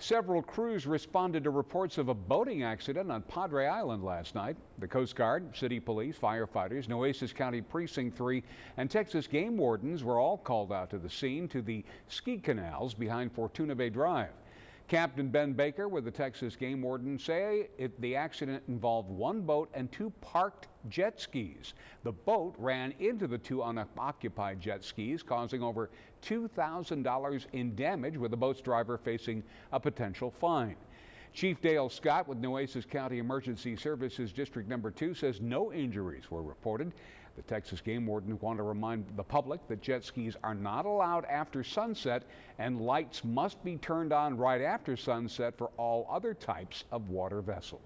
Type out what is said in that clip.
Several crews responded to reports of a boating accident on Padre Island last night. The Coast Guard, City Police, firefighters, Nueces County Precinct 3, and Texas game wardens were all called out to the scene to the ski canals behind Fortuna Bay Drive. Captain Ben Baker with the Texas game warden say the accident involved one boat and two parked jet skis. The boat ran into the two unoccupied jet skis, causing over $2,000 in damage, with the boat's driver facing a potential fine. Chief Dale Scott with Nueces County Emergency Services District Number 2 says no injuries were reported. The Texas game warden want to remind the public that jet skis are not allowed after sunset, and lights must be turned on right after sunset for all other types of water vessels.